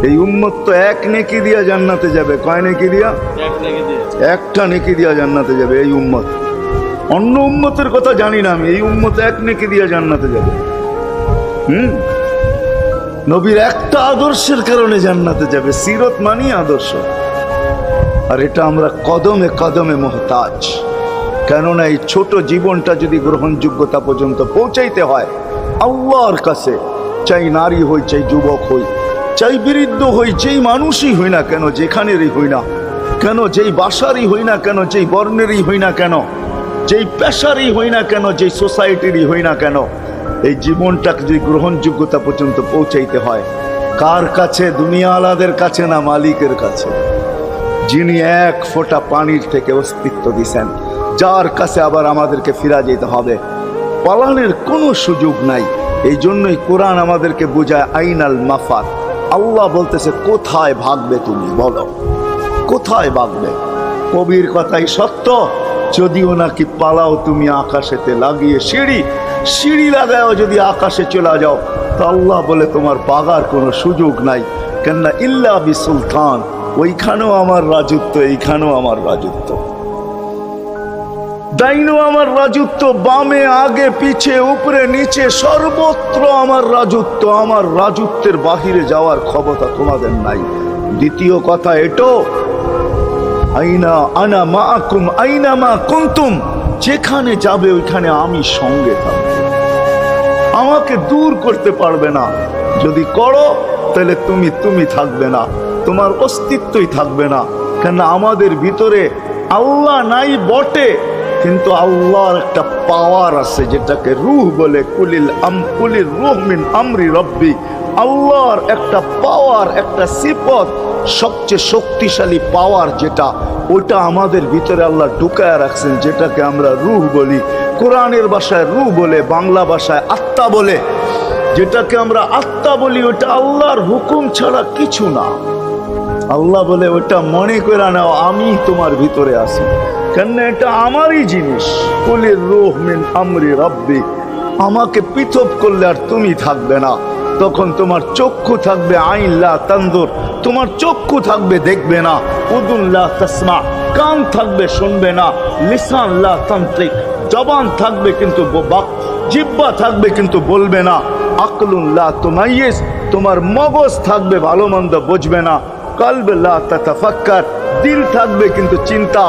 এই উম্মত তো এক নেকি দিয়া জান্নাতে যাবে। কয় নেকি দিয়া? একটা নেকি দিয়া জান্নাতে যাবে এই উম্মত। অন্য উম্মতের কথা জানি না আমি, এই উম্মত এক নেকি দিয়া জান্নাতে যাবে। নবীর একটা আদর্শের কারণে জান্নাতে যাবে। সিরত মানি আদর্শ। আর এটা আমরা কদমে কদমে মুহতাজ। কেননা এই ছোট জীবনটা যদি গ্রহণযোগ্যতা পর্যন্ত পৌঁছাইতে হয় আল্লাহর কাছে, চাই নারী হই, চাই যুবক হই, চাই বৃদ্ধ হই, যেই মানুষই হই না কেন, যেখানেরই হই না কেন, যেই বাসারই হই না কেন, যেই বর্ণেরই হই না কেন, যেই পেশারই হই না কেন, যেই সোসাইটিরই হই না কেন, এই জীবনটাকে যদি গ্রহণযোগ্যতা পর্যন্ত পৌঁছাইতে হয় কার কাছে? দুনিয়া আলাদের কাছে না, মালিকের কাছে, যিনি এক ফোঁটা পানির থেকে অস্তিত্ব দিছেন, যার কাছে আবার আমাদেরকে ফিরা যেতে হবে। পালানের কোনো সুযোগ নাই। এই জন্যই কোরআন আমাদেরকে বোঝায় আইনাল মাফাত। আল্লাহ বলতেছে কোথায় ভাগবে তুমি, বলো কোথায় ভাগবে? কবির কথাই সত্য, যদিও নাকি পালাও তুমি আকাশেতে লাগিয়ে সিঁড়ি লাগাও যদি আকাশে চলে যাও, তো আল্লাহ বলে তোমার পাগার কোনো সুযোগ নাই। কেননা ইল্লা বি সুলতান, ওইখানেও আমার রাজত্ব, এইখানেও আমার রাজত্ব, ডাইনো আমার রাজত্ব, বামে আগে পিছে উপরে নিচে সর্বত্র আমার রাজত্ব। আমার রাজত্বের বাহিরে যাওয়ার ক্ষমতা তোমাদের নাই। দ্বিতীয় কথা এটো, আইনা আনা মাআকুম আইনা মা কুনতুম, যেখানে যাবে ওইখানে আমি সঙ্গে থাকবো, আমাকে দূর করতে পারবে না। যদি করো তাহলে তুমি থাকবে না, তোমার অস্তিত্বই থাকবে না। কেন আমাদের ভিতরে আল্লাহ নাই বটে, কিন্তু আল্লাহর একটা পাওয়ার আছে যেটাকে রূহ বলে। কুলির রূহ মিন আমরি রব্বি, আল্লাহর একটা পাওয়ার, একটা সিফত, সবচেয়ে শক্তিশালী পাওয়ার যেটা, ওটা আমাদের ভিতরে আল্লাহ ঢুকায় রাখছেন, যেটাকে আমরা রূহ বলি। কোরআনের ভাষায় রূহ বলে, বাংলা ভাষায় আত্মা বলে। যেটাকে আমরা আত্মা বলি ওটা আল্লাহর হুকুম ছাড়া কিছু না। আল্লাহ বলে ওটা মনে করে নাও আমি তোমার ভিতরে আছি, কেন এটা আমারই জিনিস। কুলির রূহ মিন আমরি রব্বি, আমাকে পৃথক করলে আর তুমি থাকবে না। তখন তোমার চক্ষু থাকবে আইন লা তানজুর, তোমার চক্ষু থাকবে দেখবে না। উদুন লা তাসমা, কান থাকবে শুনবে না। লিসান লা তানতিক, জবান থাকবে কিন্তু জিহ্বা থাকবে কিন্তু বলবে না। আকলুন লা তুমাইয়িজ, তোমার মগজ থাকবে ভালো মন্দ বুঝবে না। কলব লা তাতাফাক্কার, দিল থাকবে কিন্তু চিন্তা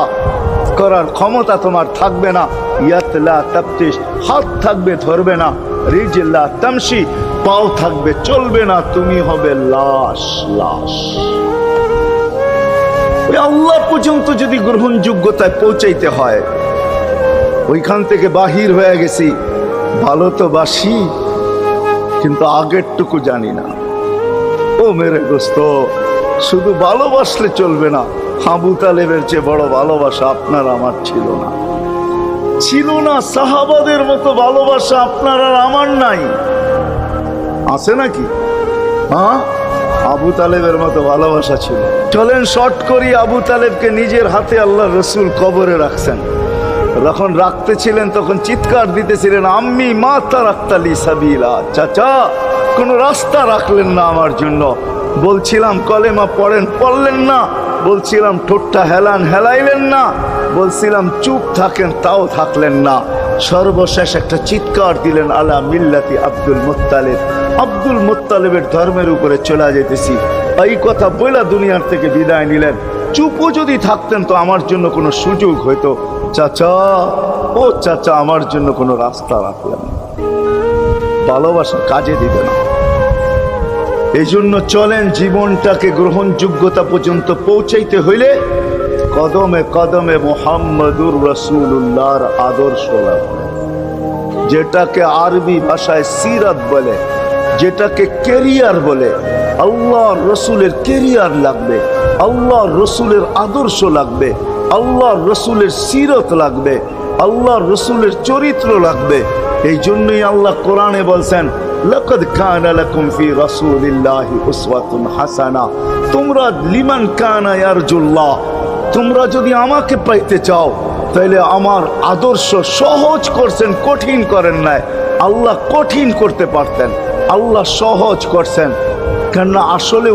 করার ক্ষমতা তোমার থাকবে না। ইয়াত লা তাফতিশ, হাত থাকবে ধরবে না। রিজল লা তামশি, পাও থাকবে চলবে না। তুমি হবে লাশ। আল্লাহ পর্যন্ত যদি গ্রহণযোগ্যতায় পৌঁছাইতে হয়, ওইখান থেকে বাহির হয়ে গেছি। ভালো তো বাসি, কিন্তু আগেরটুকু জানি না। ও মেরে দোস্ত, শুধু ভালোবাসলে চলবে না। আবু তালেবের চেয়ে বড় ভালোবাসা আপনার আমার ছিল না। সাহাবাদের মতো ভালোবাসা আপনার আর আমার নাই। আছে নাকি? হ্যাঁ, আবু তালেবের মতো ভালোবাসা ছিল। চলেন শর্ট করি। আবু তালেবকে নিজের হাতে আল্লাহ রসুল কবরে রাখছেন। যখন রাখতেছিলেন তখন চিৎকার দিতেছিলেন, আম্মি মা তারাক্তালি সাবিলা, চাচা কোনো রাস্তা রাখলেন না আমার জন্য। বলছিলাম কলেমা পড়লেন না। বলছিলাম ঠোঁটটা হেলাইলেন না। বলছিলাম চুপ থাকেন, তাও থাকলেন না। সর্বশেষ একটা চিৎকার দিলেন, আলা মিল্লাতি আব্দুল মুত্তালিব, আব্দুল মুত্তালিবের ধর্মের উপরে চলে যেতেছি। এই কথা বইলা দুনিয়ার থেকে বিদায় নিলেন। চুপও যদি থাকতেন তো আমার জন্য কোনো সুযোগ হইতো। চাচা, ও চাচা, আমার জন্য কোনো রাস্তা রাখলেন না। ভালোবাসা কাজে দিবে না। এই জন্য চলেন, জীবনটাকে গ্রহণযোগ্যতা পর্যন্ত পৌঁছাইতে হইলে কদমে কদমে মুহাম্মদুর রাসূলুল্লাহর আদর্শ লাগবে। যেটাকে আরবি ভাষায় সিরাত বলে, যেটাকে কেরিয়ার বলে। আল্লাহর রসুলের কেরিয়ার লাগবে, আল্লাহর রসুলের আদর্শ লাগবে, আল্লাহর রসুলের সিরত লাগবে, আল্লাহর রসুলের চরিত্র লাগবে। এই জন্যই আল্লাহ কোরআনে বলছেন, লাকাদ কানা লাকুম ফি রাসূলিল্লাহি উসওয়াতুন হাসানাহ, তোমরা লিমান কানা ইয়ারজুল্লাহ, তোমরা যদি আমাকে পাইতে চাও তাহলে আমার আদর্শ সহজ করছেন, কঠিন করেন নাই। আল্লাহ কঠিন করতে পারতেন, আল্লাহ সহজ করছেন। কেননা আসলে